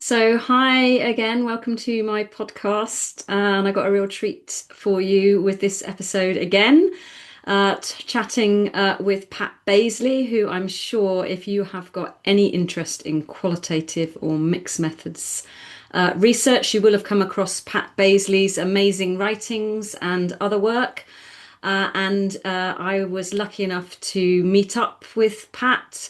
So, hi again, welcome to my podcast. And I got a real treat for you with this episode again, chatting with Pat Bazeley, who I'm sure if you have got any interest in qualitative or mixed methods research, you will have come across Pat Bazeley's amazing writings and other work. And I was lucky enough to meet up with Pat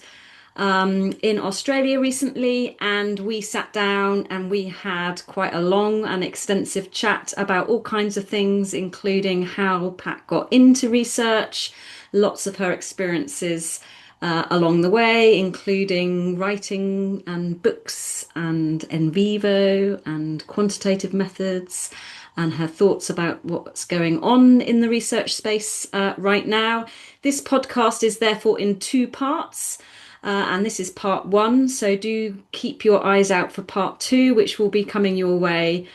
in Australia recently, and we sat down and we had quite a long and extensive chat about all kinds of things, including how Pat got into research, lots of her experiences along the way, including writing and books and in vivo and quantitative methods. And her thoughts about what's going on in the research space right now. This podcast is therefore in two parts. And this is part one, so do keep your eyes out for part two, which will be coming your way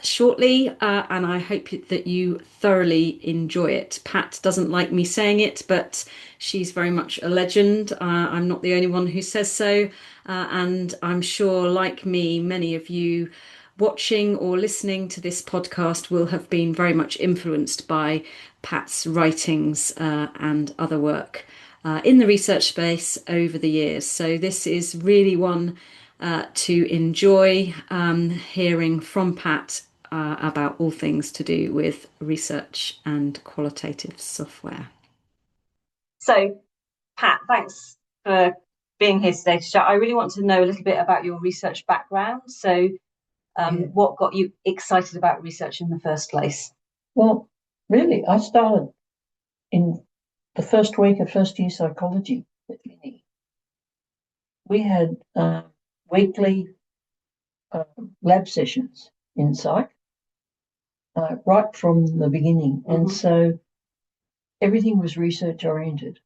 shortly. And I hope that you thoroughly enjoy it. Pat doesn't like me saying it, but she's very much a legend. I'm not the only one who says so. And I'm sure, like me, many of you watching or listening to this podcast will have been very much influenced by Pat's writings and other work in the research space over the years. So this is really one to enjoy hearing from Pat about all things to do with research and qualitative software. So, Pat, thanks for being here today to chat. I really want to know a little bit about your research background. So, Yeah. what got you excited about research in the first place? Well, really, I started in the first week of first year psychology at uni. We had weekly lab sessions in psych right from the beginning. And so everything was research oriented.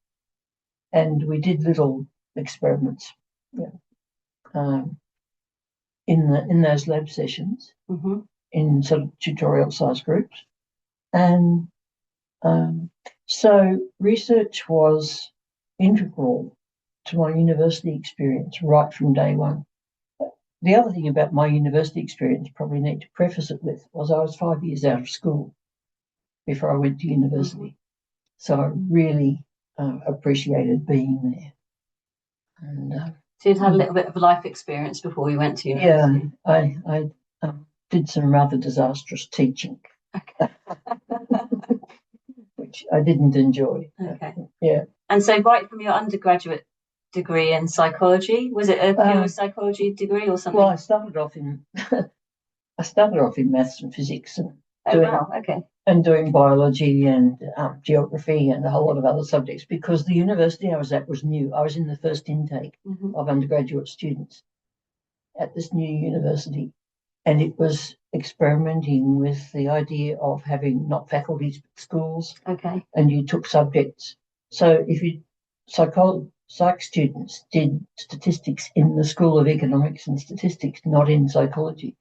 And we did little experiments in those lab sessions in sort of tutorial size groups. And so research was integral to my university experience right from day one. The other thing about my university experience, probably need to preface it with, was I was 5 years out of school before I went to university. So I really appreciated being there. And So you'd had a little bit of a life experience before you went to university. Yeah, I did some rather disastrous teaching. Okay. Which I didn't enjoy. Okay. Yeah. And so right from your undergraduate degree in psychology, was it a pure psychology degree or something? Well, I started off in maths and physics and doing biology and geography and a whole lot of other subjects, because the university I was at was new. I was in the first intake of undergraduate students at this new university, and it was experimenting with the idea of having not faculties but schools. Okay. And you took subjects. So if you psych students did statistics in the School of Economics and Statistics, not in psychology.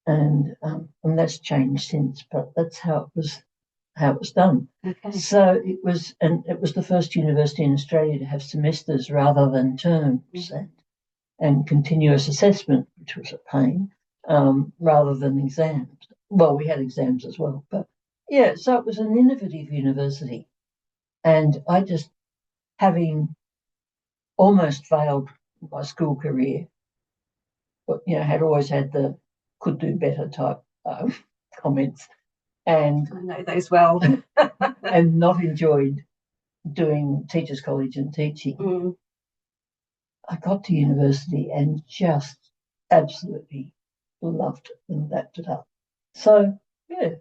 And that's changed since, but that's how it was done. Okay. So it was the first university in Australia to have semesters rather than terms, and continuous assessment, which was a pain, rather than exams. Well, we had exams as well, but yeah, so it was an innovative university. And I just, having almost failed my school career, but had always had the could do better type comments, and I know those well, and not enjoyed doing teachers' college and teaching. I got to university and just absolutely loved it and lapped it up. So yeah,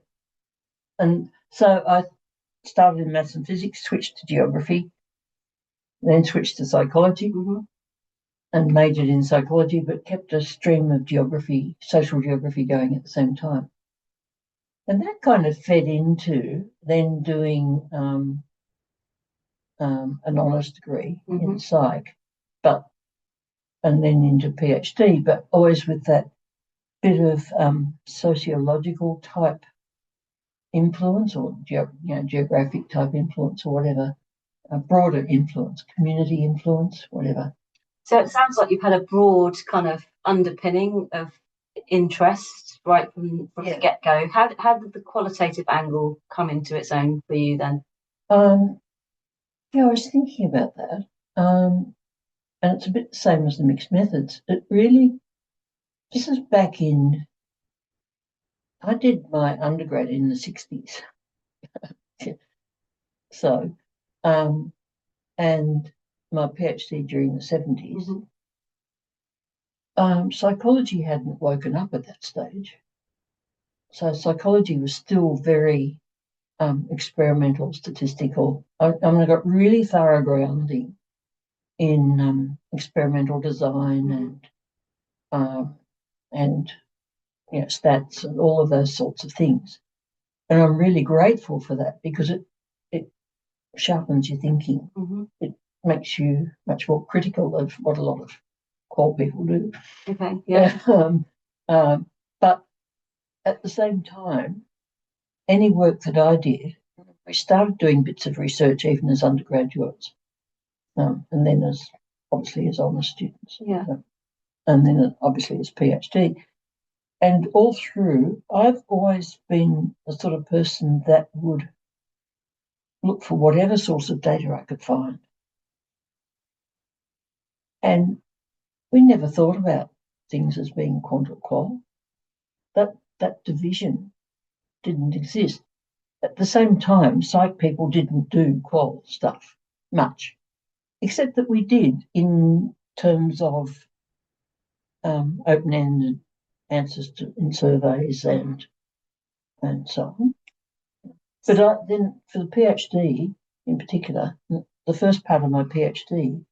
and so I started in maths and physics, switched to geography, then switched to psychology. And majored in psychology, but kept a stream of geography, social geography going at the same time. And that kind of fed into then doing an honours degree in psych, and then into PhD, but always with that bit of sociological type influence, or geographic type influence, or whatever, a broader influence, community influence, whatever. So it sounds like you've had a broad kind of underpinning of interest right from the get-go. How did the qualitative angle come into its own for you then? I was thinking about that. And it's a bit the same as the mixed methods. This is back in, I did my undergrad in the 60s. So, and my PhD during the 70s. Psychology hadn't woken up at that stage. So psychology was still very experimental, statistical. I got really thorough grounding in experimental design and stats and all of those sorts of things. And I'm really grateful for that because it sharpens your thinking. It makes you much more critical of what a lot of qual people do. Okay, yeah. But at the same time, any work that I did, we started doing bits of research even as undergraduates, and then as honours students, and then obviously as PhD. And all through, I've always been the sort of person that would look for whatever source of data I could find. And we never thought about things as being quant or qual. That division didn't exist. At the same time, psych people didn't do qual stuff much, except that we did in terms of open-ended answers in surveys and so on. But then for the PhD in particular, the first part of my PhD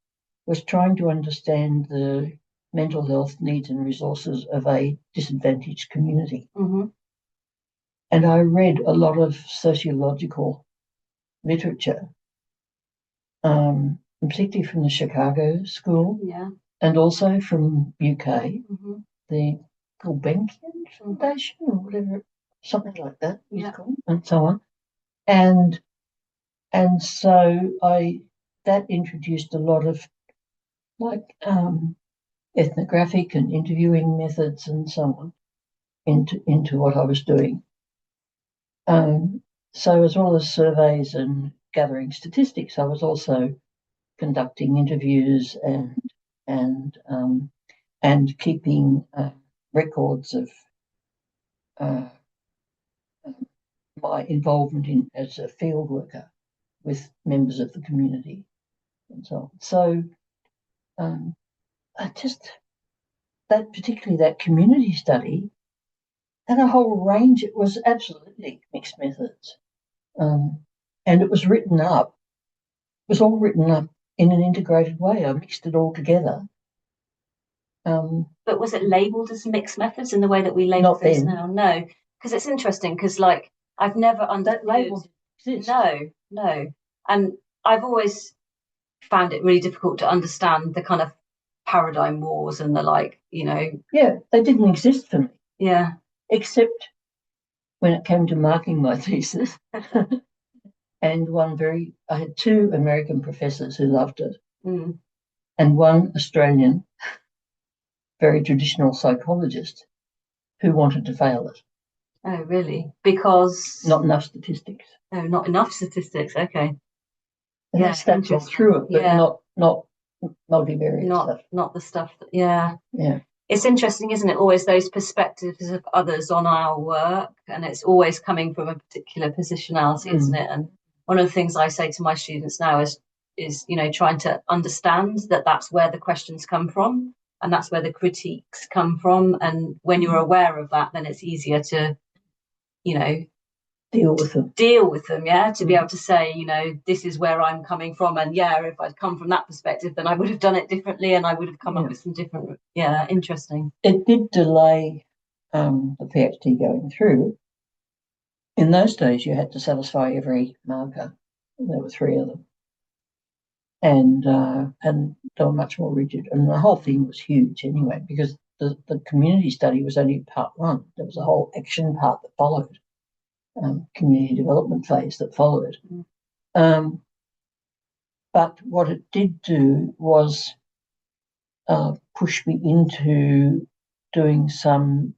was trying to understand the mental health needs and resources of a disadvantaged community. And I read a lot of sociological literature, particularly from the Chicago School, and also from UK, the Gulbenkian Foundation or whatever, something like that, called, and so on. And so that introduced a lot of ethnographic and interviewing methods and so on into what I was doing. So as well as surveys and gathering statistics, I was also conducting interviews and keeping records of my involvement as a field worker with members of the community and so on. So particularly that community study had a whole range. It was absolutely mixed methods. And it was written up. It was all written up in an integrated way. I mixed it all together. But was it labelled as mixed methods in the way that we label things now? No, because it's interesting because I've never understood that label exists. No, and I've always found it really difficult to understand the kind of paradigm wars and the Yeah, they didn't exist for me. Yeah, except when it came to marking my thesis. And I had two American professors who loved it, and one Australian, very traditional psychologist who wanted to fail it. Oh, really? Because not enough statistics. Oh, not enough statistics. Okay. And they stepped all through it, but not multivariate stuff. Not the stuff that, Yeah. It's interesting, isn't it? Always those perspectives of others on our work, and it's always coming from a particular positionality, isn't it? And one of the things I say to my students now is trying to understand that that's where the questions come from, and that's where the critiques come from. And when you're aware of that, then it's easier to, deal with them, to be able to say, this is where I'm coming from, and if I'd come from that perspective, then I would have done it differently, and I would have come up with some different interesting. It did delay the PhD going through. In those days you had to satisfy every marker, and there were 3 of them, and they were much more rigid, and the whole thing was huge anyway, because the community study was only part 1. There was a whole action part that followed. Community development phase that followed. But what it did do was pushed me into doing some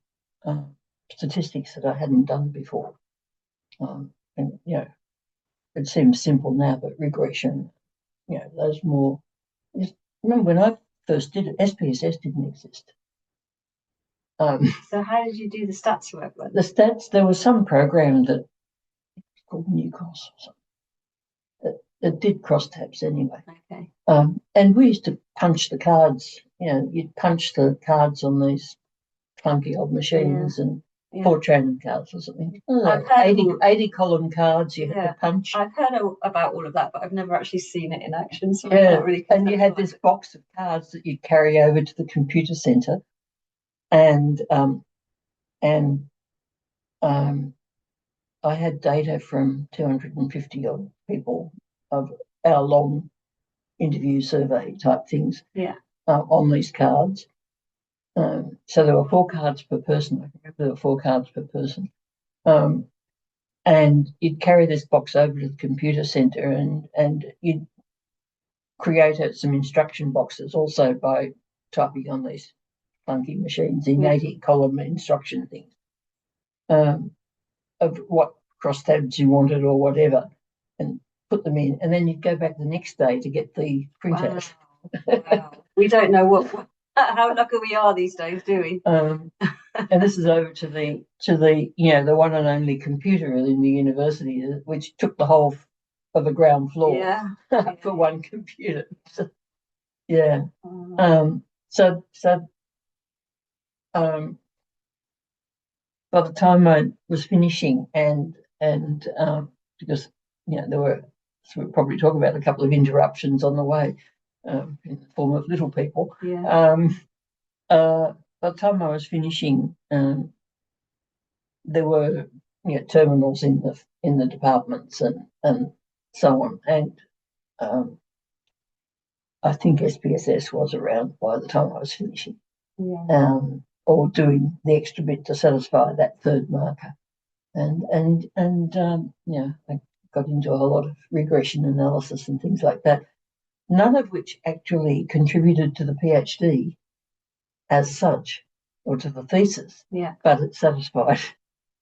statistics that I hadn't done before. And, it seems simple now, but regression, those more. Remember when I first did it, SPSS didn't exist. So how did you do the stats work then? The stats, there was some program that called New Cross or something. It did crosstabs anyway. Okay. And we used to punch the cards. You'd punch the cards on these clunky old machines and Fortran cards or something. 80 column cards you had to punch. I've heard about all of that, but I've never actually seen it in action. So I'm not really. And you had this box of cards that you'd carry over to the computer centre, and I had data from 250 odd people of our long interview survey type things on these cards. So there were 4 cards per person. I can remember there were 4 cards per person. And you'd carry this box over to the computer centre and you'd create some instruction boxes also by typing on these clunky machines in 80 column instruction things of what crosstabs you wanted or whatever, and put them in, and then you'd go back the next day to get the printout. Wow. We don't know how lucky we are these days, do we? And this is over to the the one and only computer in the university, which took the whole of the ground floor for one computer. So, by the time I was finishing, and because there were, so we'll probably talk about a couple of interruptions on the way in the form of little people. By the time I was finishing, there were terminals in the departments and so on, and I think SPSS was around by the time I was finishing, or doing the extra bit to satisfy that third marker, and I got into a whole lot of regression analysis and things like that, none of which actually contributed to the PhD as such, or to the thesis. But it satisfied.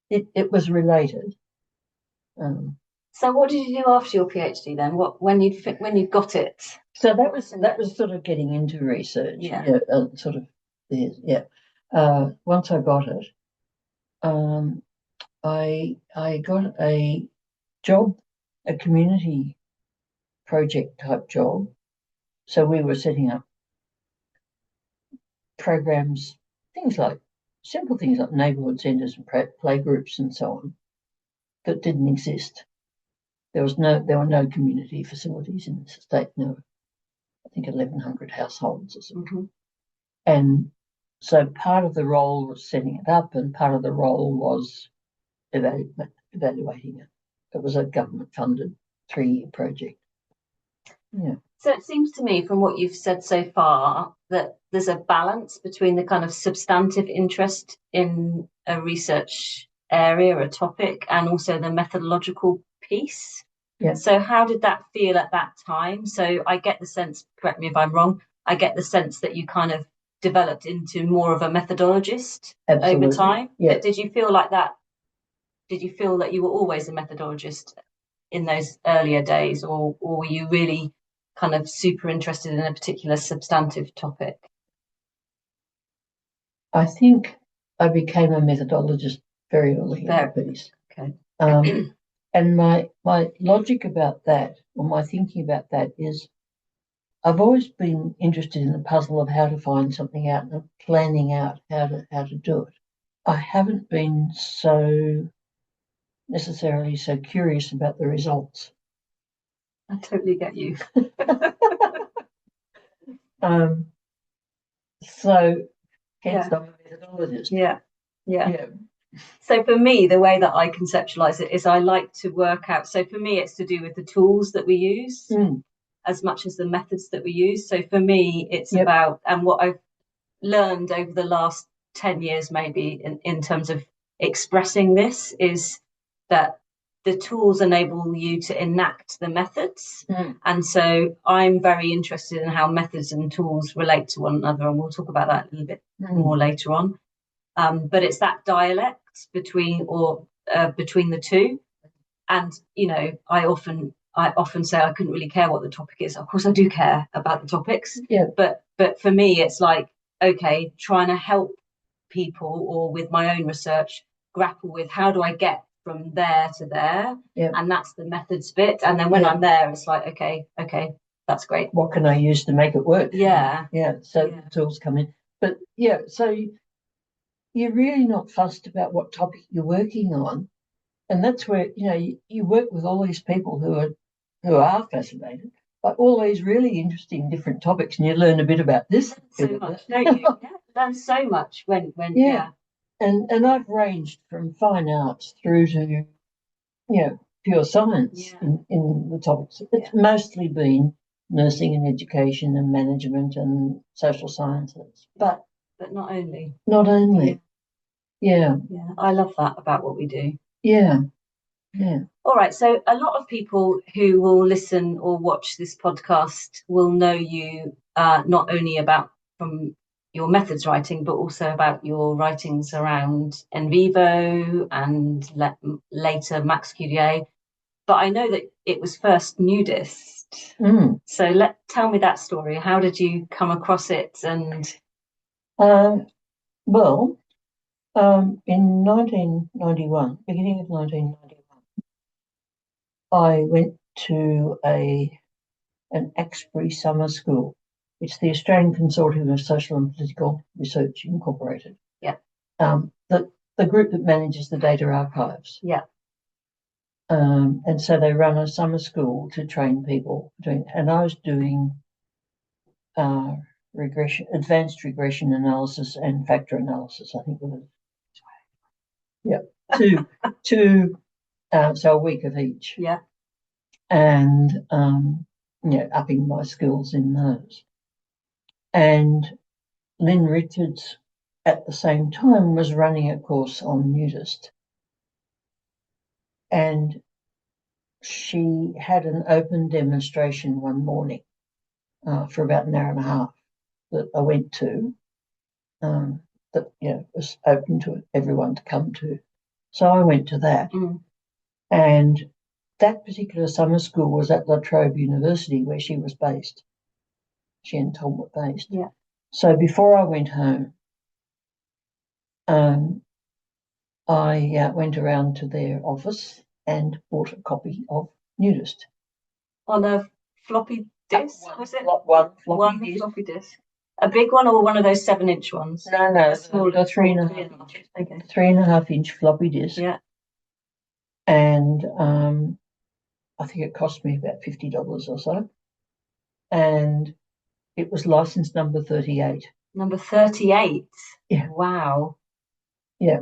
It was related. So what did you do after your PhD then? When you got it? So that was sort of getting into research. Once I got it, I got a job, a community project type job. So we were setting up programs, simple things like neighbourhood centres and play groups and so on, that didn't exist. There were no community facilities in this estate. No, I think 1,100 households or something. And so part of the role was setting it up, and part of the role was evaluating it. It was a government-funded 3-year project. So it seems to me, from what you've said so far, that there's a balance between the kind of substantive interest in a research area, a topic, and also the methodological piece. So how did that feel at that time? So I get the sense, correct me if I'm wrong, I get the sense that you kind of developed into more of a methodologist over time. But did you feel like that? Did you feel that you were always a methodologist in those earlier days, or were you really kind of super interested in a particular substantive topic? I think I became a methodologist very early in the piece. Okay. And my logic about that, or my thinking about that, is I've always been interested in the puzzle of how to find something out and planning out how to do it. I haven't been necessarily so curious about the results. I totally get you. So hence I'm a methodologist. Yeah. So for me, the way that I conceptualize it is I like to work out. So for me, it's to do with the tools that we use as much as the methods that we use. So for me, it's about, and what I've learned over the last 10 years, maybe in terms of expressing this, is that the tools enable you to enact the methods. Mm. And so I'm very interested in how methods and tools relate to one another, and we'll talk about that a little bit more later on. But it's that dialect between the two. And, you know, I often say I couldn't really care what the topic is. Of course, I do care about the topics. Yeah. But for me, it's like, okay, trying to help people, or with my own research, grapple with how do I get from there to there. Yeah. And that's the methods bit. And then when I'm there, it's like, okay, that's great. What can I use to make it work? Yeah. So the tools come in. But so you're really not fussed about what topic you're working on. And that's where, you know, you work with all these people who are fascinated by all these really interesting different topics, and you learn a bit about this. So much, don't you? Yeah, learn so much when. And I've ranged from fine arts through to, you know, pure science in the topics. It's mostly been nursing and education and management and social sciences. But not only. Not only. Yeah. I love that about what we do. Yeah. All right. So a lot of people who will listen or watch this podcast will know you not only from your methods writing, but also about your writings around NVivo and later CAQDA. But I know that it was first nudist. So tell me that story. How did you come across it? And in 1991, beginning of 1991, I went to an Axbury summer school. It's the Australian Consortium of Social and Political Research Incorporated. Yeah. The group that manages the data archives. Yeah. And so they run a summer school to train people and I was doing advanced regression analysis and factor analysis, I think it was. Yeah. Two so a week of each. Yeah. And upping my skills in those. And Lynn Richards at the same time was running a course on nudist. And she had an open demonstration one morning for about an hour and a half that I went to, that was open to everyone to come to. So I went to that. And that particular summer school was at La Trobe University, where she was based. She and Tom were based. Yeah. So before I went home, I went around to their office and bought a copy of Nudist. On a floppy disk, was it? One floppy disk. A big one or one of those 7-inch ones? No, the 3.5 inch. Okay. 3.5 inch floppy disk. Yeah. And I think it cost me about $50 or so. And it was license number 38. Number 38? Yeah. Wow. Yeah.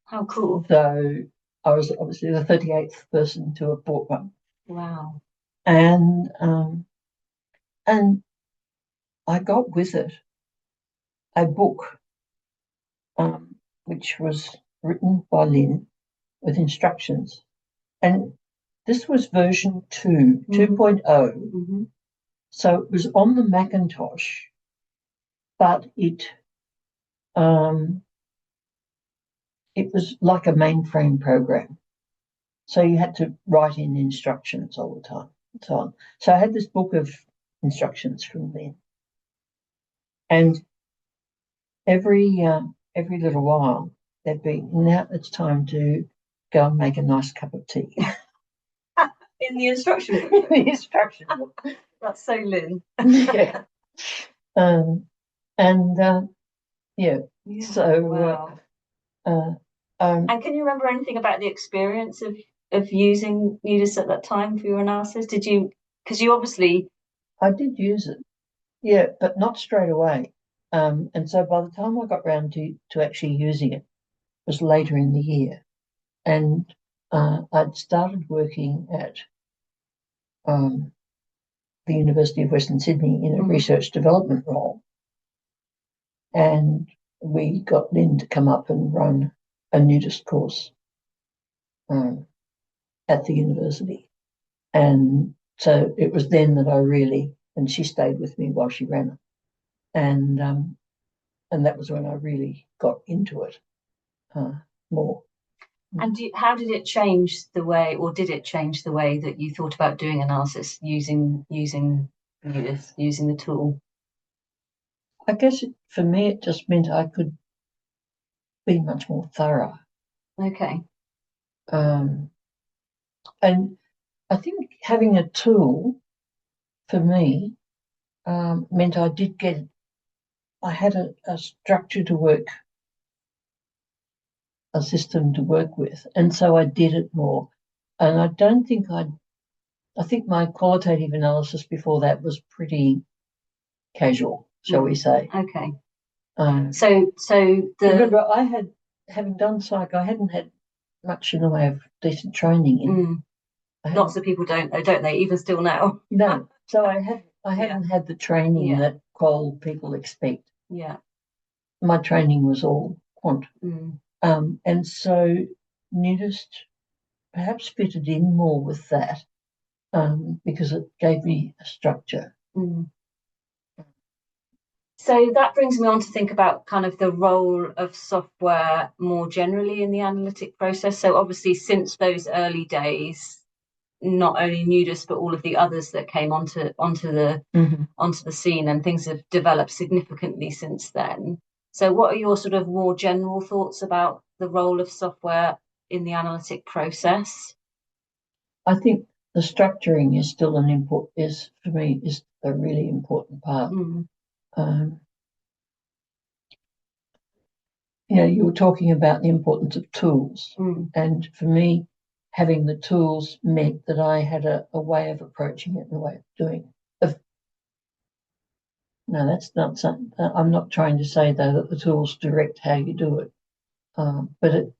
How cool. So I was obviously the 38th person to have bought one. Wow. And I got with it a book which was written by Lynn with instructions. And this was version 2.0. Mm-hmm. So it was on the Macintosh, but it was like a mainframe program. So you had to write in instructions all the time and so on. So I had this book of instructions from Lynn. And every little while there'd be, now it's time to go and make a nice cup of tea. In the instruction book. The instruction book. That's so Lynn. Yeah. So wow. And can you remember anything about the experience of using Nudist at that time for your analysis? Did you? Because you obviously. I did use it, yeah, but not straight away. And so by the time I got round to actually using it, was later in the year, and I'd started working at the University of Western Sydney in a research development role, and we got Lynn to come up and run a nudist course at the university. And so it was then that I really, and she stayed with me while she ran it. And that was when I really got into it more. And how did it change the way, or did it change the way that you thought about doing analysis using the tool? I guess for me, it just meant I could be much more thorough. Okay. And I think having a tool for me meant I had a structure to work, a system to work with, and so I did it more. And I think my qualitative analysis before that was pretty casual, shall we say. Okay. So remember, having done psych, I hadn't had much in the way of decent training in. Lots of people don't they? Even still now. No. So I hadn't had the training that qual people expect. Yeah. My training was all quant. And so nudist perhaps fitted in more with that because it gave me a structure. So that brings me on to think about kind of the role of software more generally in the analytic process. So obviously since those early days, not only Nudist but all of the others that came onto the scene, and things have developed significantly since then. So what are your sort of more general thoughts about the role of software in the analytic process? I think the structuring is still is a really important part. You were talking about the importance of tools, and for me, having the tools meant that I had a way of approaching it and a way of doing it. No, that's not something. I'm not trying to say though that the tools direct how you do it, but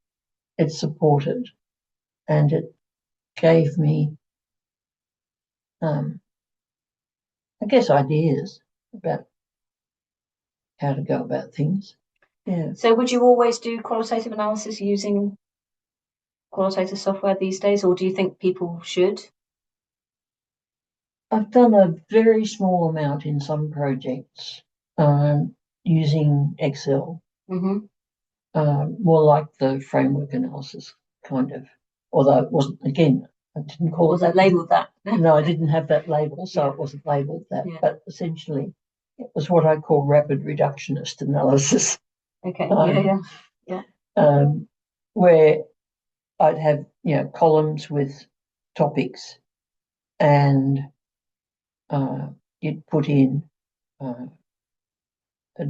it supported, and it gave me, I guess, ideas about how to go about things. Yeah. So would you always do qualitative analysis using qualitative software these days, or do you think people should? I've done a very small amount in some projects using Excel, more like the framework analysis kind of, although it wasn't, again, I didn't call it that. Was it labelled that? No, I didn't have that label, so it wasn't labelled that. Yeah. But essentially, it was what I call rapid reductionist analysis. Okay, where I'd have, columns with topics, and you'd put in a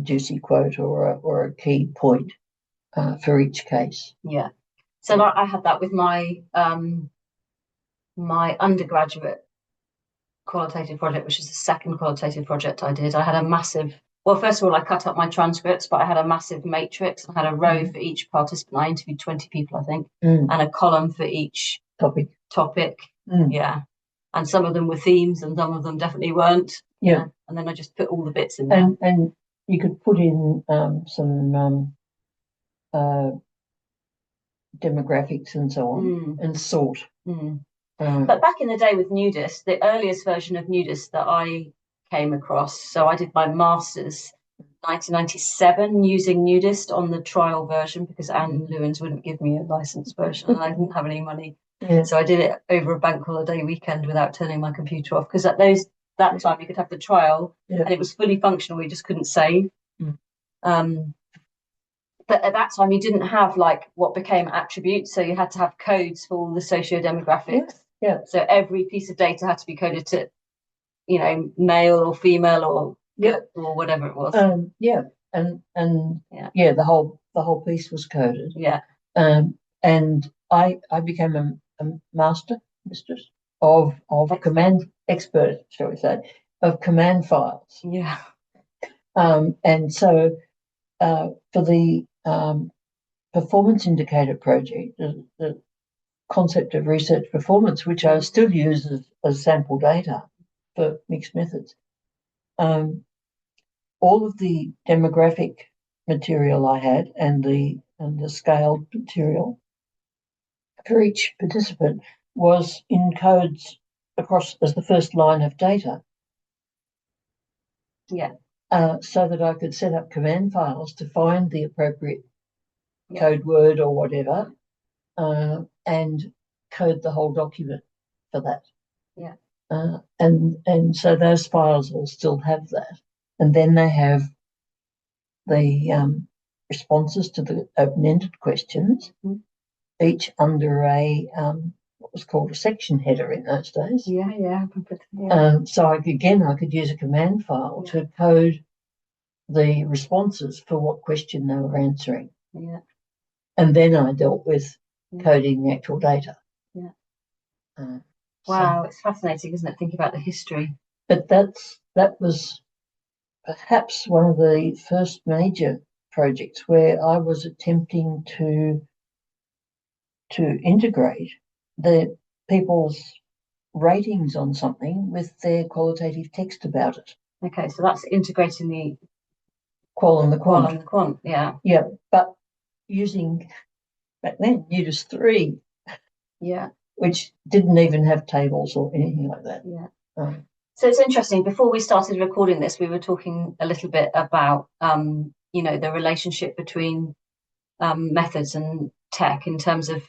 juicy quote or a key point for each case. Yeah. So I had that with my my undergraduate qualitative project, which is the second qualitative project I did. I had a massive, well, first of all, I cut up my transcripts, but I had a massive matrix. I had a row for each participant. I interviewed 20 people, I think, and a column for each topic. Yeah. And some of them were themes and some of them definitely weren't. Yeah. And then I just put all the bits in there. And you could put in some demographics and so on and sort. But back in the day with Nudist, the earliest version of Nudist that I came across, so I did my master's 1997 using Nudist on the trial version because Anne Lewins wouldn't give me a licensed version and I didn't have any money. Yeah. So I did it over a bank holiday weekend without turning my computer off, because at that time you could have the trial and it was fully functional, you just couldn't save. But at that time you didn't have like what became attributes, so you had to have codes for all the socio-demographics. Yeah. So every piece of data had to be coded to, male or female or whatever it was. And the whole piece was coded. Yeah. And I became a mistress of command expert, shall we say, of command files. Yeah. And so for the performance indicator project, the concept of research performance, which I still use as sample data for mixed methods, all of the demographic material I had and the scaled material for each participant was in codes across as the first line of data. Yeah. So that I could set up command files to find the appropriate code word or whatever, and code the whole document for that. Yeah. And so those files will still have that. And then they have the responses to the open-ended questions, each under a what was called a section header in those days. Yeah. So I could use a command file to code the responses for what question they were answering. Yeah. And then I dealt with coding the actual data. Yeah. Wow, it's fascinating, isn't it? Thinking about the history. But that was perhaps one of the first major projects where I was attempting to integrate the people's ratings on something with their qualitative text about it. Okay, so that's integrating the qual and the quant. Qual and the quant, yeah. Yeah, but using back then UDIS 3. Yeah. Which didn't even have tables or anything like that. Yeah. So it's interesting. Before we started recording this, we were talking a little bit about, the relationship between methods and tech in terms of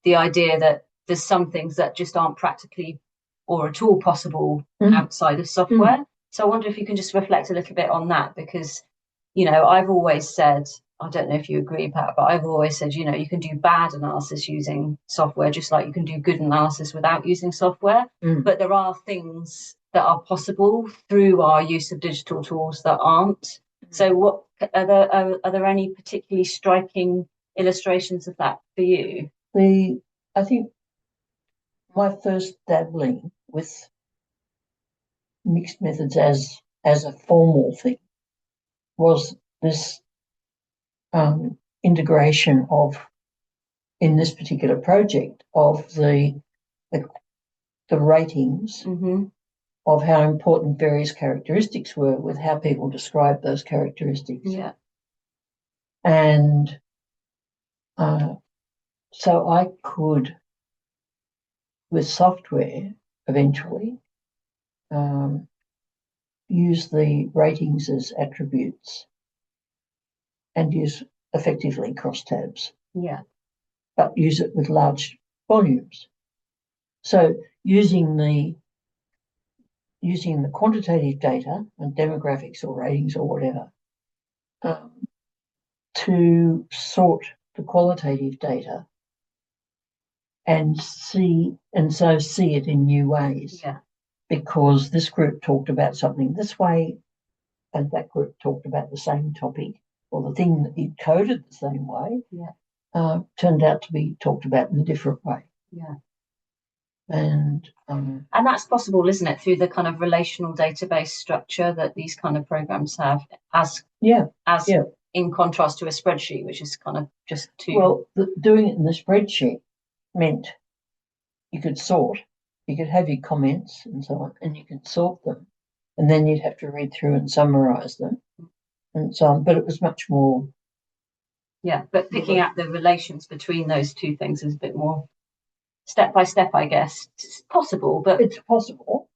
the idea that there's some things that just aren't practically or at all possible outside of software. So I wonder if you can just reflect a little bit on that, because, I've always said, I don't know if you agree, Pat, but I've always said, you can do bad analysis using software, just like you can do good analysis without using software. But there are things that are possible through our use of digital tools that aren't. So what are there any particularly striking illustrations of that for you? I think my first dabbling with mixed methods as a formal thing was this integration in this particular project of the ratings of how important various characteristics were with how people describe those characteristics. Yeah. And so I could, with software, eventually use the ratings as attributes and use effectively crosstabs. Yeah. But use it with large volumes. So using the quantitative data and demographics or ratings or whatever to sort the qualitative data and see it in new ways. Yeah. Because this group talked about something this way and that group talked about the same topic, or the thing that it coded the same way turned out to be talked about in a different way. Yeah. And that's possible, isn't it, through the kind of relational database structure that these kind of programs have, in contrast to a spreadsheet, which is kind of just too. Well, doing it in the spreadsheet meant you could sort, you could have your comments and so on, and you could sort them, and then you'd have to read through and summarize them, and so on. But it was much more. Yeah, but picking out the relations between those two things is a bit more step by step, I guess. It's possible, but it's possible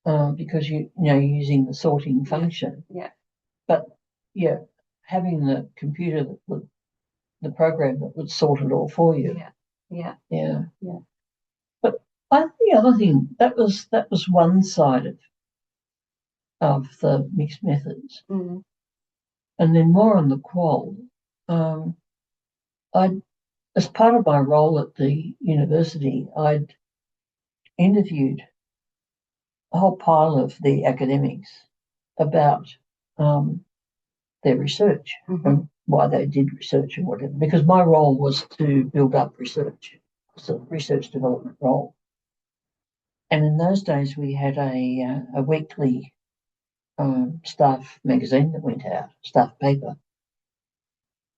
because you're using the sorting function. Yeah. But having the computer the program that would sort it all for you. Yeah. But I think the other thing that was one side of the mixed methods, and then more on the qual. As part of my role at the university, I'd interviewed a whole pile of the academics about their research and why they did research and whatever, because my role was to build up research. It's a research development role. And in those days, we had a weekly staff magazine that went out, staff paper.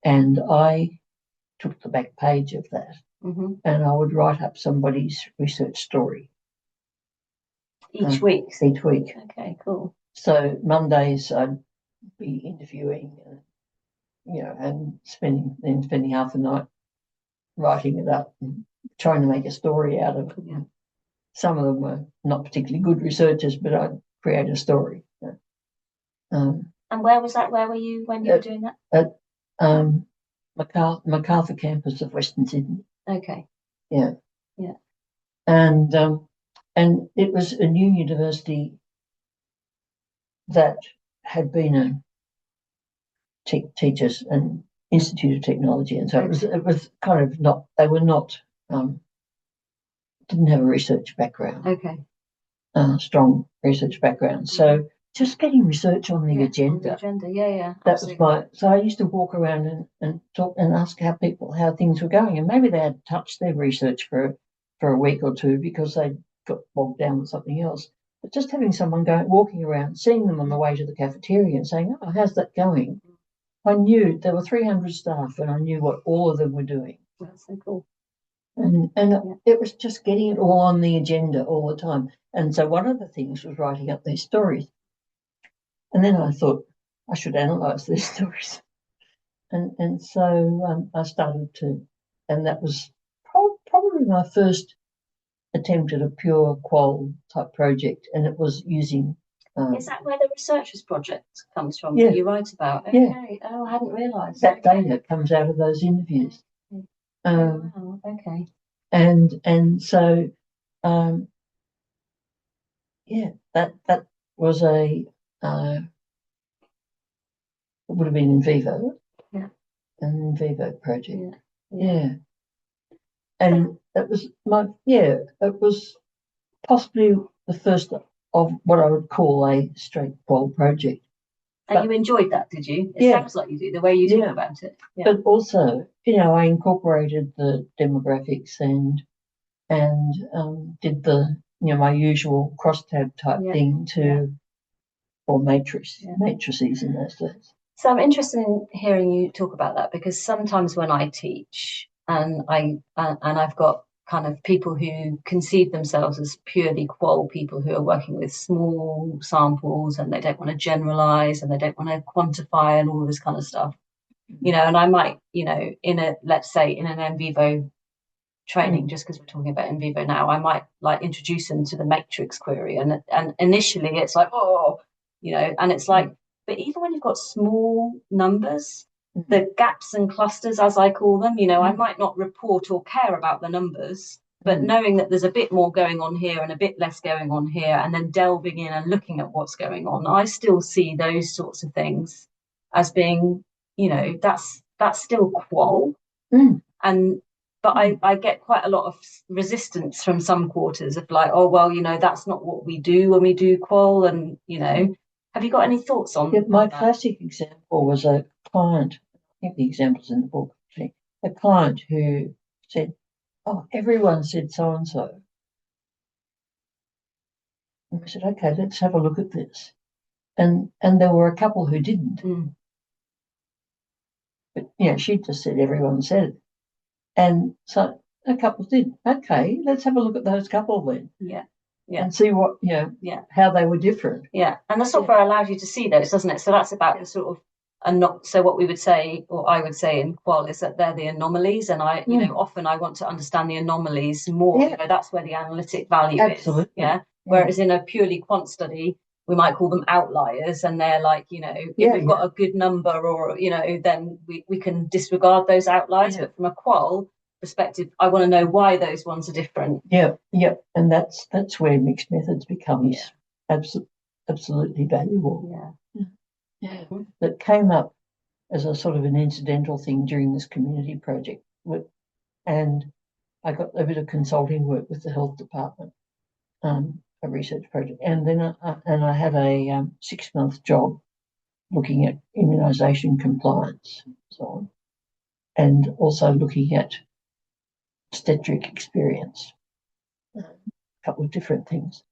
And I took the back page of that and I would write up somebody's research story. Each week? Each week. Okay, cool. So Mondays I'd be interviewing, and spending half the night writing it up and trying to make a story out of it. Yeah. Some of them were not particularly good researchers, but I'd create a story. And where was that? Where were you when you were doing that? At MacArthur campus of Western Sydney. Okay. Yeah. Yeah. And it was a new university that had been a teachers and Institute of Technology, and so it was kind of not. They were not. Didn't have a research background. Okay. Strong research background. So just getting research on the agenda. On the agenda, yeah. That absolutely. Was so I used to walk around and talk and ask how things were going, and maybe they had touched their research for a week or two because they got bogged down with something else. But just having someone walking around, seeing them on the way to the cafeteria and saying, "Oh, how's that going?" I knew there were 300 staff, and I knew what all of them were doing. That's so cool. And it was just getting it all on the agenda all the time. And so one of the things was writing up these stories. And then I thought I should analyse these stories. And so I started to, and that was probably my first attempt at a pure qual type project. And it was using... Is that where the researchers project comes from that you write about? Okay. Yeah. Oh, I hadn't realised. That data comes out of those interviews. Wow. Okay. And so, that was it would have been in vivo. Yeah. An in vivo project. Yeah. And it was possibly the first of what I would call a straight qual project. And you enjoyed that, did you? It sounds like you do, the way you talk about it. Yeah. But also, I incorporated the demographics and did the, my usual crosstab type thing or matrices in those days. So I'm interested in hearing you talk about that, because sometimes when I teach and I've got kind of people who conceive themselves as purely qual people who are working with small samples and they don't want to generalize and they don't want to quantify and all of this kind of stuff, and I might, let's say in an in vivo training, just because we're talking about in vivo now, I might like introduce them to the matrix query and initially it's like, and it's like, but even when you've got small numbers, the gaps and clusters, as I call them, I might not report or care about the numbers, but knowing that there's a bit more going on here and a bit less going on here, and then delving in and looking at what's going on, I still see those sorts of things as being, that's still qual. But I get quite a lot of resistance from some quarters of like, oh, well, that's not what we do when we do qual. And, have you got any thoughts on my that? classic example was a client, I think the example's in the book, actually, a client who said, oh, everyone said so-and-so. And I said, okay, let's have a look at this. And there were a couple who didn't. But, she just said everyone said it. And so a couple did. Okay, let's have a look at those couple then. Yeah. And see what, how they were different. Yeah. And the software allows you to see those, doesn't it? So that's about the sort of, so what we would say, or I would say in qual, is that they're the anomalies. And I, often I want to understand the anomalies more. Yeah. That's where the analytic value Absolutely. is. Yeah. Whereas in a purely quant study, we might call them outliers, and they're like, if we've got a good number or, then we can disregard those outliers. But from a qual perspective, I want to know why those ones are different. Yeah. And that's where mixed methods becomes absolutely valuable. Yeah. That came up as a sort of an incidental thing during this community project. And I got a bit of consulting work with the health department, a research project. And then I had a 6-month job looking at immunisation compliance and so on, and also looking at obstetric experience, a couple of different things.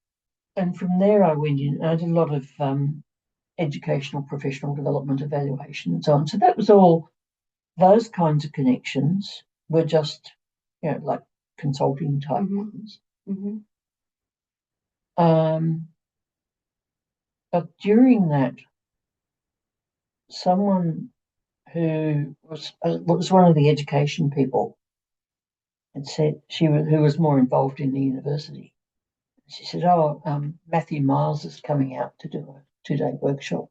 And from there I went in, I did a lot of educational professional development evaluation and so on. So that was all, those kinds of connections were just, like consulting type ones. But during that, someone who was one of the education people and said who was more involved in the university. She said, Matthew Miles is coming out to do a 2-day workshop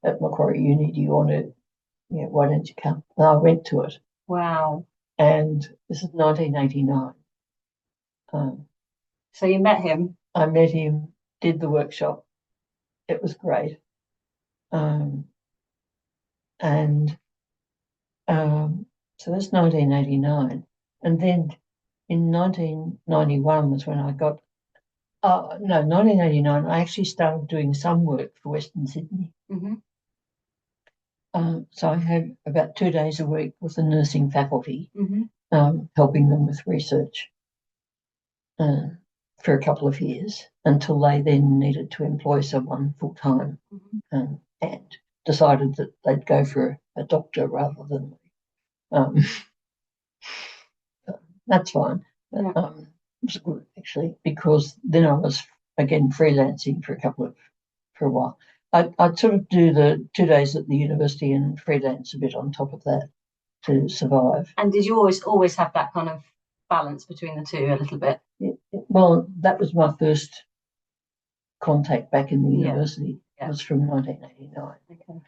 at Macquarie Uni. Do you want to, why don't you come? And I went to it. Wow. And this is 1989. So you met him? I met him, did the workshop. It was great. So that's 1989. And then in 1991 was when I got, 1989, I actually started doing some work for Western Sydney. Mm-hmm. So I had about 2 days a week with the nursing faculty, mm-hmm. Helping them with research for a couple of years until they then needed to employ someone full-time, mm-hmm. And decided that they'd go for a doctor rather than me. That's fine. Yeah. It was good, actually, because then I was, again, freelancing for a while. I'd sort of do the 2 days at the university and freelance a bit on top of that to survive. And did you always have that kind of balance between the two a little bit? Well, that was my first contact back in the university. Yeah. It was from 1989. Okay.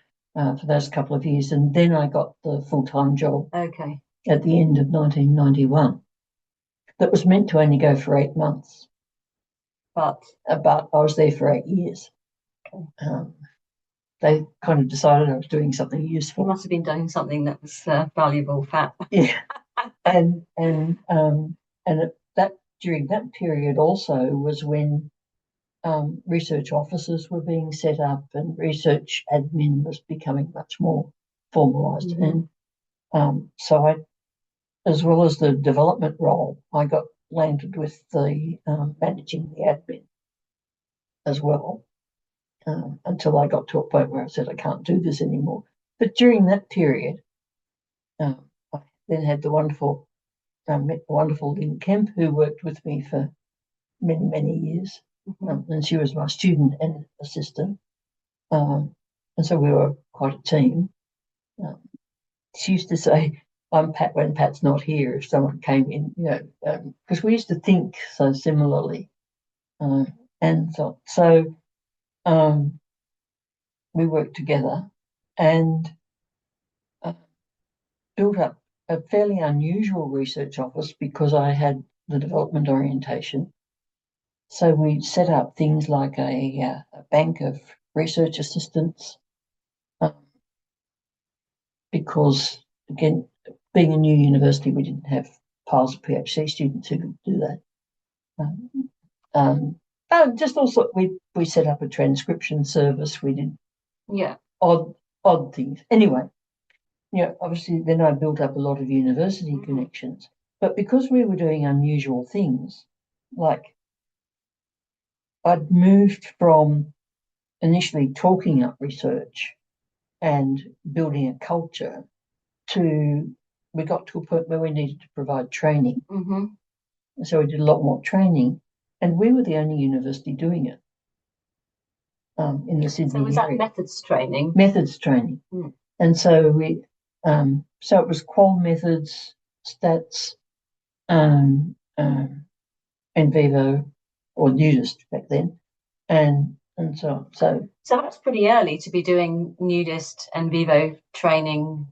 For those couple of years. And then I got the full-time job at the end of 1991. That was meant to only go for 8 months. But I was there for 8 years. Okay. They kind of decided I was doing something useful. You must have been doing something that was valuable, Pat. Yeah. and during that period also was when research offices were being set up and research admin was becoming much more formalised. Mm-hmm. And so I, as well as the development role, I got landed with the managing the admin as well, until I got to a point where I said I can't do this anymore. But during that period, I then had the wonderful Lynn Kemp, who worked with me for many, many years. Mm-hmm. And she was my student and assistant. And so we were quite a team. She used to say, I'm Pat when Pat's not here, if someone came in, because we used to think so similarly. And so we worked together and built up a fairly unusual research office because I had the development orientation. So we set up things like a bank of research assistants, because, again, being a new university, we didn't have piles of PhD students who could do that. Just also, we set up a transcription service. We did odd things. Anyway, obviously then I built up a lot of university connections. But because we were doing unusual things, like I'd moved from initially talking up research and building a culture to, we got to a point where we needed to provide training. Mm-hmm. So we did a lot more training, and we were the only university doing it in the Sydney area. So was that methods training? Methods training. Mm. And so so it was qual methods, stats, in vivo, or nudist back then, and so on. So that's pretty early to be doing nudist and vivo training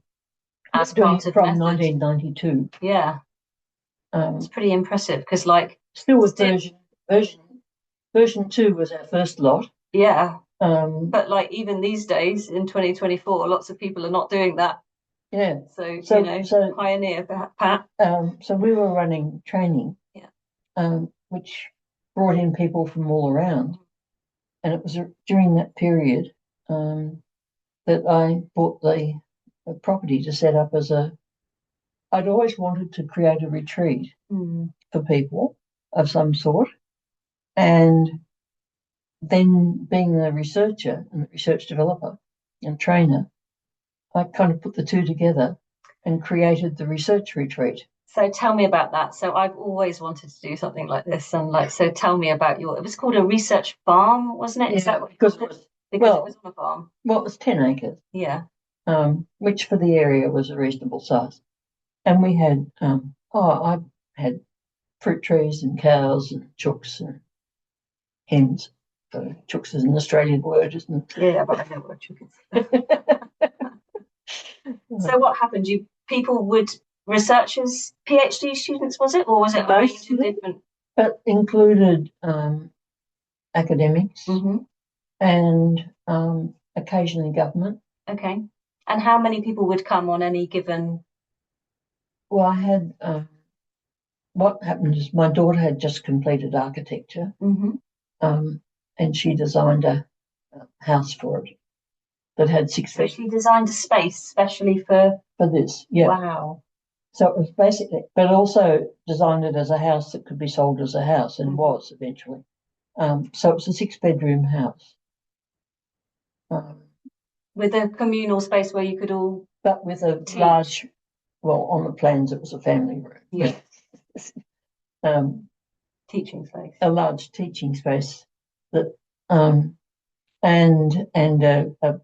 as part of from methods. 1992. Yeah, it's pretty impressive because, still with version 2 was our first lot. Yeah. But even these days in 2024, lots of people are not doing that. Yeah. So pioneer, Pat. So we were running training. Yeah. Which brought in people from all around, and it was during that period that I bought the property to set up as I'd always wanted to create a retreat for people of some sort, and then being the researcher and the research developer and trainer, I kind of put the two together and created the research retreat. So tell me about that. So I've always wanted to do something like this, and so tell me about it was called a research farm, wasn't it? Yeah, is that what because it was on a farm. Well, it was 10 acres. Yeah. Which for the area was a reasonable size. And we had Oh, I had fruit trees and cows and chooks and hens. So chooks is an Australian word, isn't it? Yeah, but I know what chook is. So what happened? Researchers, PhD students, was it? Or was it a range of different? But included academics and occasionally government. Okay. And how many people would come on any given? Well, I had, what happened is my daughter had just completed architecture and she designed a house for it that had 6 So she designed a space specially for this, yeah. Wow. So it was basically, but also designed it as a house that could be sold as a house, and was eventually. So it was a 6-bedroom house. With a communal space where you could all... But with a large, well, on the plans it was a family room. Yeah. Teaching space. A large teaching space that, and a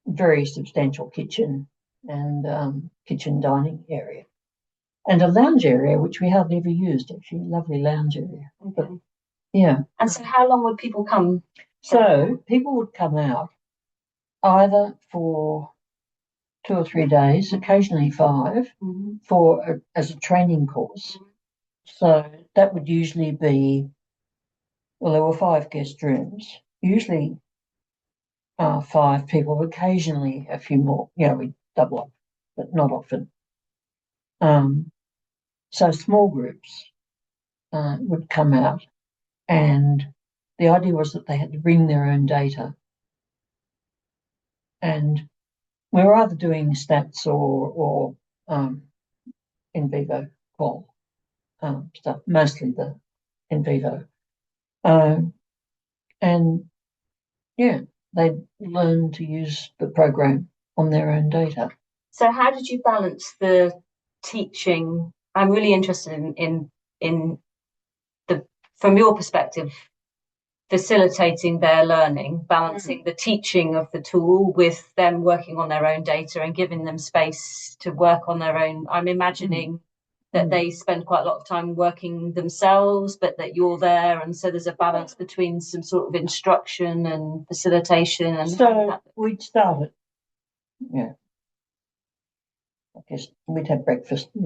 very substantial kitchen and kitchen dining area. And a lounge area, which we hardly ever used, actually. Lovely lounge area. Okay. But, yeah. And so how long would people come? So people would come out either for 2 or 3 days, occasionally 5, as a training course. So that would usually be, well, there were 5 guest rooms, usually 5 people, occasionally a few more. We double up, but not often. So small groups would come out, and the idea was that they had to bring their own data. And we were either doing stats or in vivo qual stuff, mostly the in vivo. And yeah, they learned to use the program on their own data. So how did you balance the teaching? I'm really interested in the, from your perspective, facilitating their learning, balancing the teaching of the tool with them working on their own data and giving them space to work on their own. I'm imagining that they spend quite a lot of time working themselves, but that you're there, and so there's a balance between some sort of instruction and facilitation. And so we'd start it, I guess we'd have breakfast at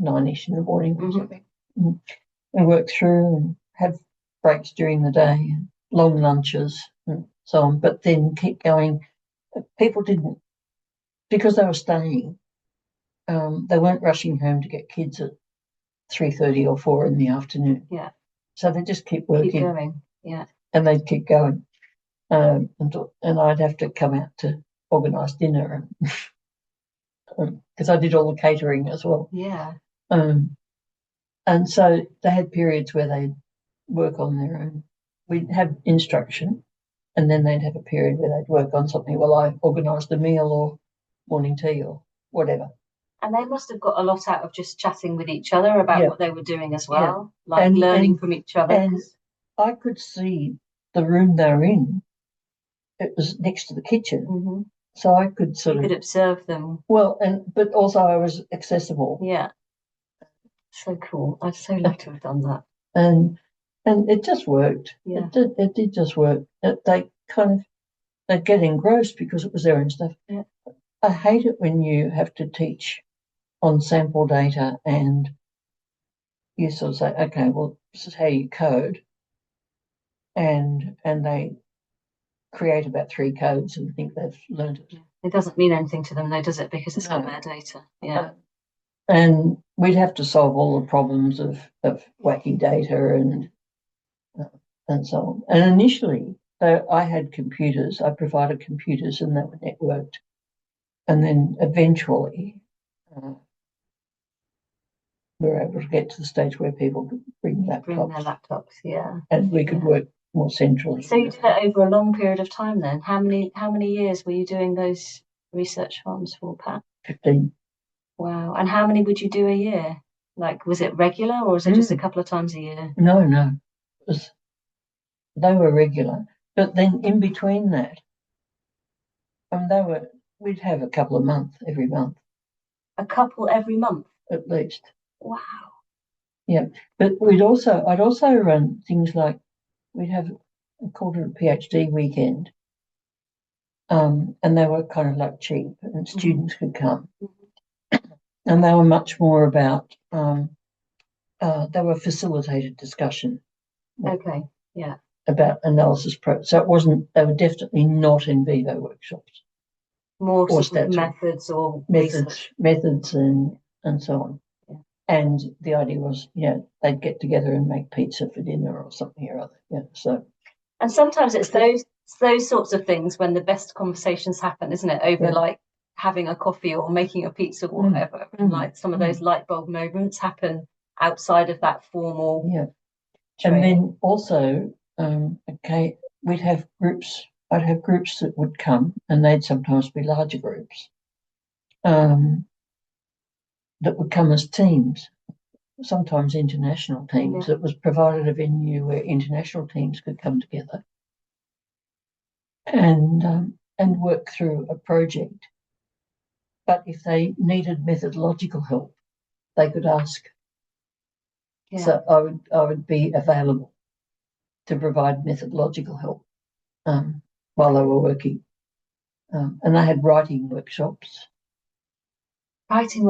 9ish in the morning or something, and work through and have breaks during the day, long lunches and so on, but then keep going. People didn't, because they were staying, they weren't rushing home to get kids at 3:30 or 4 in the afternoon. Yeah. So they just keep working. Keep going, yeah. And they'd keep going. And I'd have to come out to organise dinner, because I did all the catering as well. Yeah. And so they had periods where they'd work on their own. We'd have instruction, and then they'd have a period where they'd work on something. Well, I organised a meal or morning tea or whatever. And they must have got a lot out of just chatting with each other about what they were doing as well, like learning from each other. And I could see the room they were in. It was next to the kitchen, so I could you could observe them. Well, but also I was accessible. Yeah, so cool. I'd so love to have done that. And it just worked. Yeah. It did just work. They'd get engrossed because it was their own stuff. Yeah. I hate it when you have to teach on sample data and you sort of say, okay, well, this is how you code, and they create about 3 codes and think they've learned it. It doesn't mean anything to them, though, does it? Because it's not their data. Yeah. And we'd have to solve all the problems of wacky data and so on. And initially, I had computers. I provided computers, and they were networked. And then eventually, we were able to get to the stage where people could bring laptops. Bring their laptops, yeah. And we could work more centrally. So you did it over a long period of time then? How many years were you doing those research farms for, Pat? 15. Wow. And how many would you do a year? Like, was it regular, or was it just a couple of times a year? No. They were regular. But then in between that, we'd have a couple of months every month. A couple every month? at least. Wow. Yeah, but I'd also run things like we'd have called it a PhD weekend, and they were kind of like cheap, and students could come, and they were much more about they were facilitated discussion. Okay. Yeah. About analysis so it wasn't. They were definitely not in vivo workshops. More sort of methods or methods and so on. Yeah. And the idea was, they'd get together and make pizza for dinner or something or other. Yeah. So. And sometimes it's those sorts of things when the best conversations happen, isn't it? Over like having a coffee or making a pizza or whatever. Like some of those light bulb moments happen outside of that formal. Yeah. training. And then also, we'd have groups. I'd have groups that would come, and they'd sometimes be larger groups that would come as teams, sometimes international teams. It was provided a venue where international teams could come together and work through a project. But if they needed methodological help, they could ask. Yeah. So I would be available to provide methodological help while they were working. And they had writing workshops.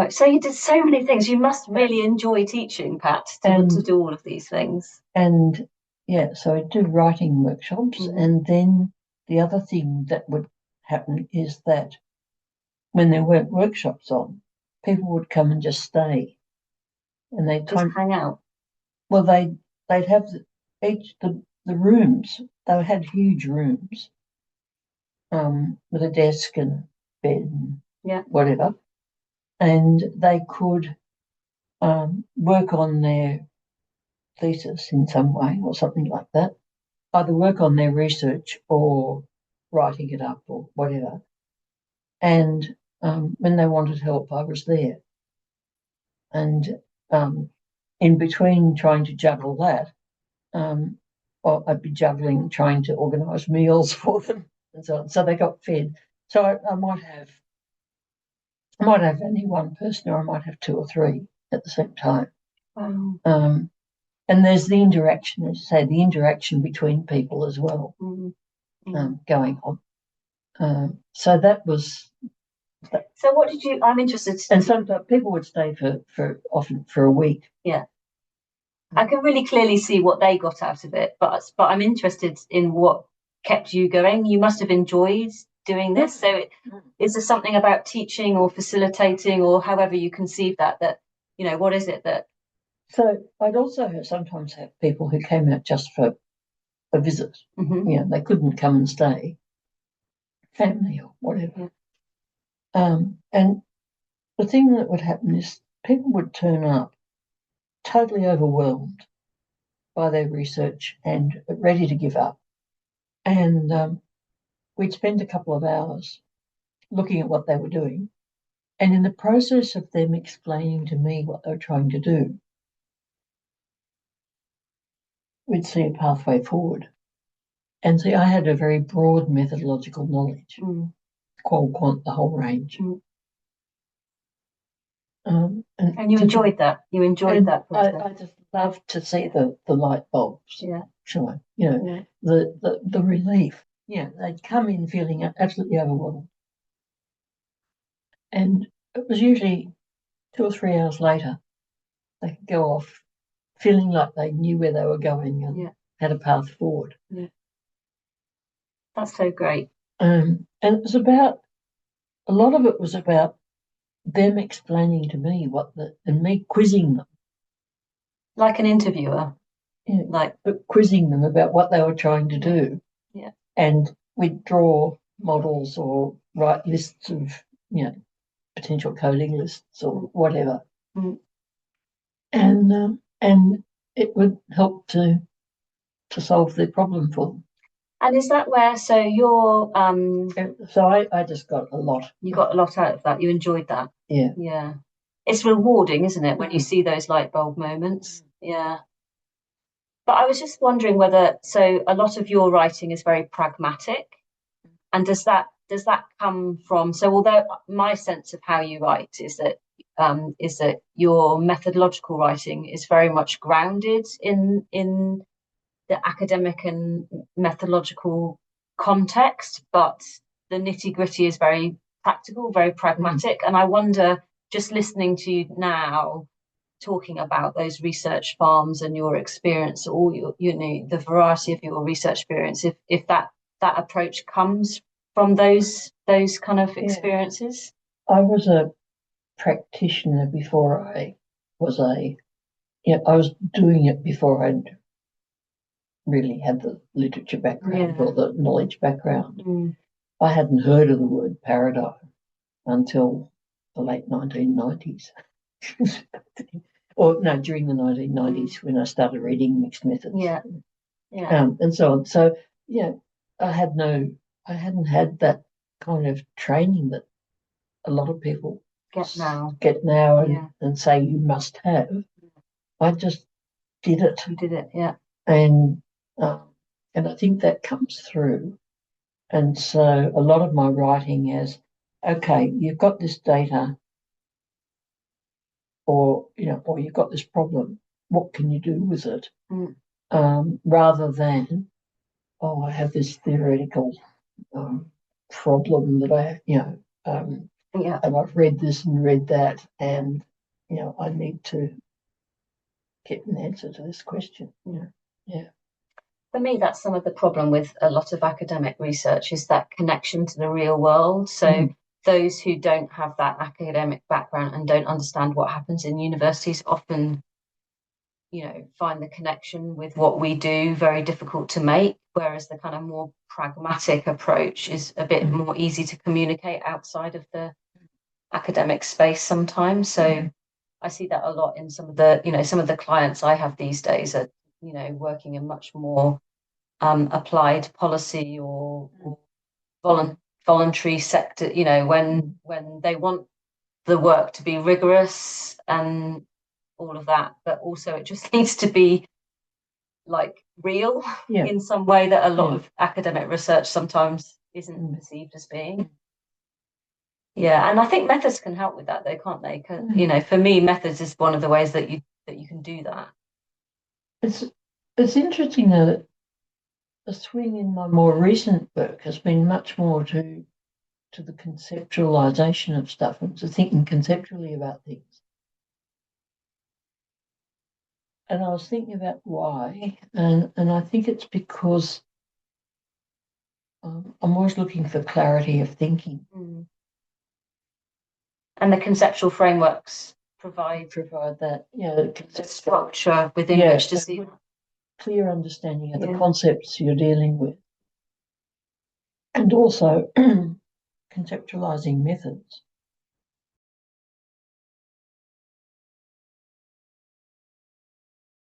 So you did so many things. You must really enjoy teaching, Pat, to do all of these things. And so I do writing workshops. And then the other thing that would happen is that when there weren't workshops on, people would come and just stay. And they'd just hang out. Well, they'd have the rooms. They had huge rooms with a desk and bed and whatever. And they could work on their thesis in some way or something like that, either work on their research or writing it up or whatever. And when they wanted help, I was there. And in between trying to juggle that, I'd be juggling trying to organise meals for them and so on. So they got fed. So I might have only one person, or I might have two or three at the same time. Wow. And there's the interaction, as you say, the interaction between people as well, going on. So that was. So what did you? I'm interested. And sometimes people would stay often for a week. Yeah. I can really clearly see what they got out of it, but I'm interested in what kept you going. You must have enjoyed doing this. So is there something about teaching or facilitating or however you conceive that, what is it that? So I'd also sometimes have people who came out just for a visit. They couldn't come and stay, family or whatever. And the thing that would happen is people would turn up totally overwhelmed by their research and ready to give up. And we'd spend a couple of hours looking at what they were doing. And in the process of them explaining to me what they were trying to do, we'd see a pathway forward. And see, I had a very broad methodological knowledge, qual, quant, the whole range. And you enjoyed that. You enjoyed that process. I just loved to see the light bulbs. Yeah. Shine. The relief. Yeah, they'd come in feeling absolutely overwhelmed. And it was usually 2 or 3 hours later, they could go off feeling like they knew where they were going and had a path forward. Yeah. That's so great. And it was about, a lot of it was about them explaining to me and me quizzing them. Like an interviewer. Yeah, but quizzing them about what they were trying to do. Yeah. And we'd draw models or write lists of, potential coding lists or whatever. And it would help to solve their problem for them. And is that where, so you're... So I just got a lot. You got a lot out of that. You enjoyed that. Yeah. Yeah. It's rewarding, isn't it, when you see those light bulb moments? Yeah. But I was just wondering so a lot of your writing is very pragmatic. And does that come from, so although my sense of how you write is that is that your methodological writing is very much grounded in the academic and methodological context, but the nitty-gritty is very practical, very pragmatic. And I wonder, just listening to you now, talking about those research farms and your experience, all your, the variety of your research experience, if that approach comes from those kind of experiences. I was a practitioner before I was I was doing it before I'd really had the literature background or the knowledge background. I hadn't heard of the word paradigm until the late 1990s. Or no, during the 1990s when I started reading mixed methods. And so on. So I hadn't had that kind of training that a lot of people get now and say you must have. I just did it. You did it, yeah. And I think that comes through. And so a lot of my writing is, okay, you've got this data, or you've got this problem. What can you do with it? Rather than, I have this theoretical problem that and I've read this and read that, and I need to get an answer to this question. For me, that's some of the problem with a lot of academic research, is that connection to the real world. So those who don't have that academic background and don't understand what happens in universities often, find the connection with what we do very difficult to make, whereas the kind of more pragmatic approach is a bit more easy to communicate outside of the academic space sometimes. So I see that a lot in some of the clients I have these days are, working in much more applied policy or voluntary sector, when they want the work to be rigorous and all of that, but also it just needs to be like real in some way that a lot of academic research sometimes isn't perceived as being. And I think methods can help with that, though, can't they? For me, methods is one of the ways that you can do that. It's interesting though that the swing in my more recent work has been much more to the conceptualization of stuff and to thinking conceptually about things. And I was thinking about why, and I think it's because I'm always looking for clarity of thinking. And the conceptual frameworks provide that, the structure within which to see clear understanding of the concepts you're dealing with, and also conceptualizing methods.